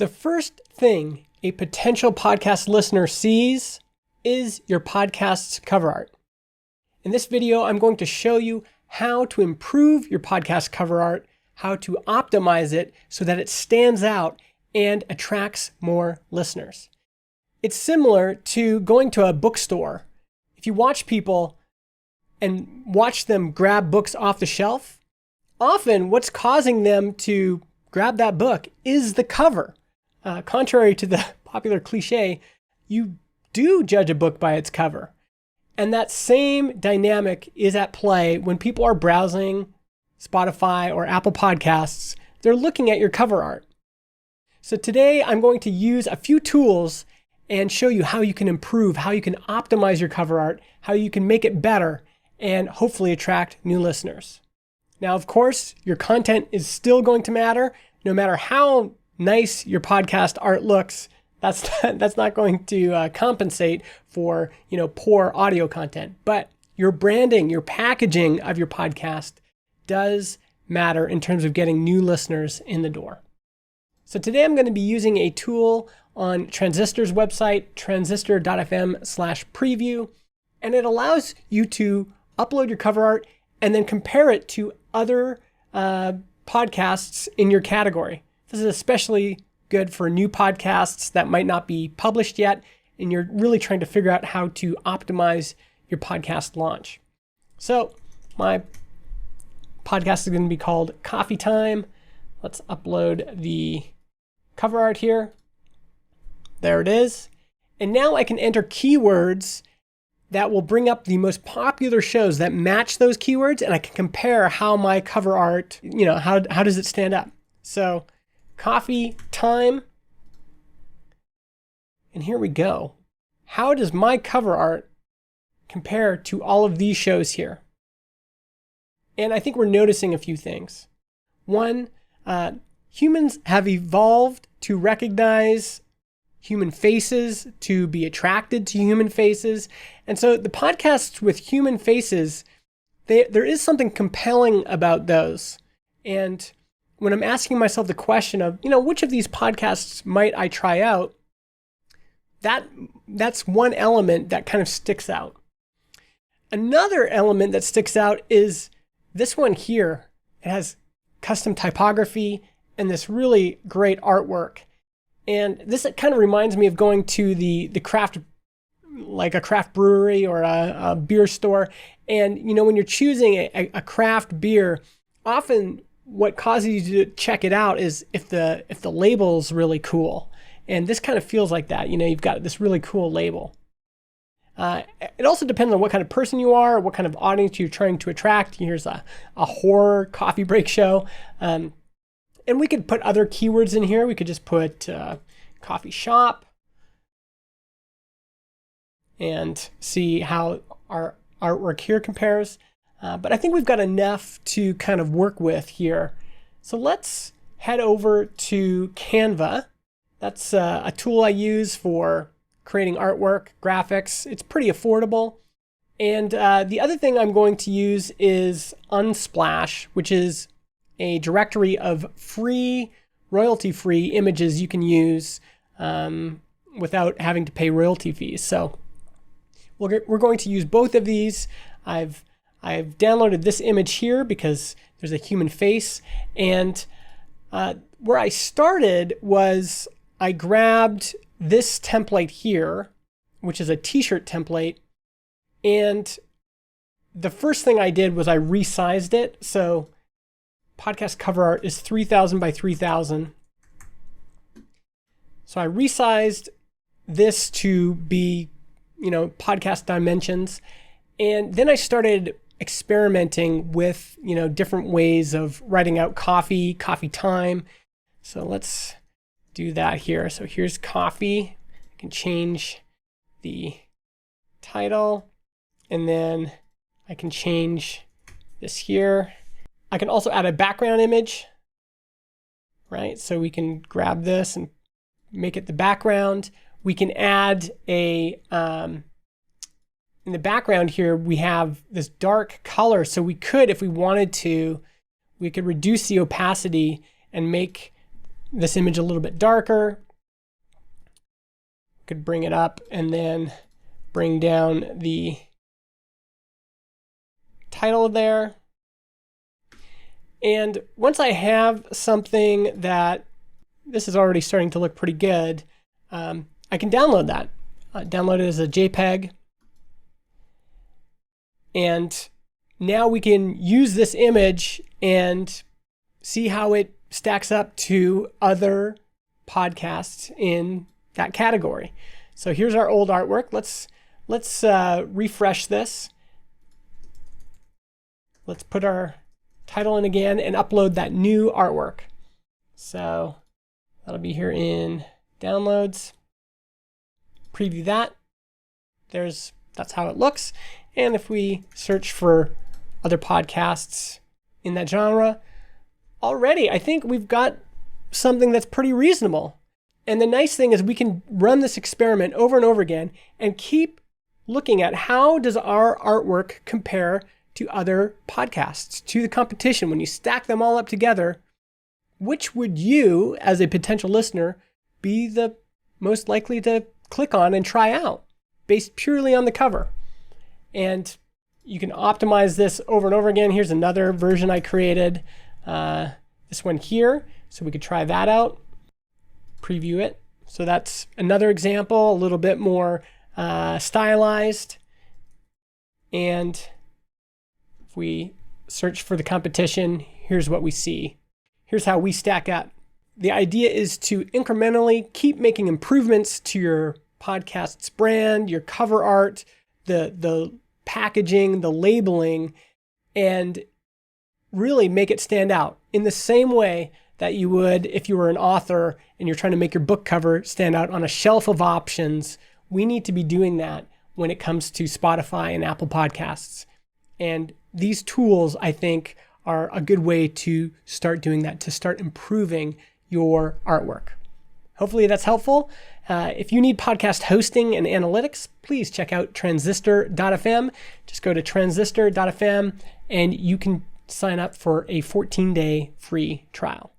The first thing a potential podcast listener sees is your podcast's cover art. In this video, I'm going to show you how to improve your podcast cover art, how to optimize it so that it stands out and attracts more listeners. It's similar to going to a bookstore. If you watch people and watch them grab books off the shelf, often what's causing them to grab that book is the cover. Contrary to the popular cliche, you do judge a book by its cover. And that same dynamic is at play when people are browsing Spotify or Apple Podcasts. They're looking at your cover art. So today I'm going to use a few tools and show you how you can improve, how you can optimize your cover art, how you can make it better, and hopefully attract new listeners. Now, of course, your content is still going to matter. No matter how nice your podcast art looks, that's not going to compensate for poor audio content. But your branding, your packaging of your podcast does matter in terms of getting new listeners in the door. So today I'm going to be using a tool on Transistor's website, transistor.fm/preview, and it allows you to upload your cover art and then compare it to other podcasts in your category. This is especially good for new podcasts that might not be published yet, and you're really trying to figure out how to optimize your podcast launch. So my podcast is going to be called Coffee Time. Let's upload the cover art here. There it is. And now I can enter keywords that will bring up the most popular shows that match those keywords, and I can compare how my cover art, how does it stand up. So Coffee Time. And here we go. How does my cover art compare to all of these shows here? And I think we're noticing a few things. One, humans have evolved to recognize human faces, to be attracted to human faces. And so the podcasts with human faces, there is something compelling about those. And when I'm asking myself the question of, which of these podcasts might I try out, that's one element that kind of sticks out. Another element that sticks out is this one here. It has custom typography and this really great artwork. And this kind of reminds me of going to the craft, like a craft brewery or a beer store. And, when you're choosing a craft beer, often what causes you to check it out is if the label's really cool. And this kind of feels like that. You've got this really cool label. It also depends on what kind of person you are, what kind of audience you're trying to attract. Here's a horror coffee break show. And we could put other keywords in here. We could just put coffee shop and see how our artwork here compares. But I think we've got enough to kind of work with here. So let's head over to Canva. That's a tool I use for creating artwork, graphics. It's pretty affordable. And the other thing I'm going to use is Unsplash, which is a directory of free, royalty-free images you can use without having to pay royalty fees. So we're going to use both of these. I've downloaded this image here because there's a human face. And where I started was I grabbed this template here, which is a t-shirt template. And the first thing I did was I resized it. So podcast cover art is 3,000 by 3,000. So I resized this to be, podcast dimensions. And then I started experimenting with, different ways of writing out coffee time. So let's do that here. So here's coffee. I can change the title, and then I can change this here. I can also add a background image, right? So we can grab this and make it the background. We can add a, in the background here, we have this dark color. So we could, if we wanted to, we could reduce the opacity and make this image a little bit darker. Could bring it up and then bring down the title there. And once I have something that this is already starting to look pretty good, I can download that. Download it as a JPEG. And now we can use this image and see how it stacks up to other podcasts in that category. So here's our old artwork. Let's refresh this. Let's put our title in again and upload that new artwork. So that'll be here in downloads. Preview that. That's how it looks. And if we search for other podcasts in that genre, already I think we've got something that's pretty reasonable. And the nice thing is we can run this experiment over and over again and keep looking at how does our artwork compare to other podcasts, to the competition. When you stack them all up together, which would you, as a potential listener, be the most likely to click on and try out based purely on the cover? And you can optimize this over and over again. Here's another version I created, this one here. So we could try that out, preview it. So that's another example, a little bit more stylized. And if we search for the competition, here's what we see. Here's how we stack up. The idea is to incrementally keep making improvements to your podcast's brand, your cover art, the packaging, the labeling, and really make it stand out in the same way that you would if you were an author and you're trying to make your book cover stand out on a shelf of options. We need to be doing that when it comes to Spotify and Apple Podcasts. And these tools, I think, are a good way to start doing that, to start improving your artwork. Hopefully that's helpful. If you need podcast hosting and analytics, please check out Transistor.fm. Just go to Transistor.fm and you can sign up for a 14-day free trial.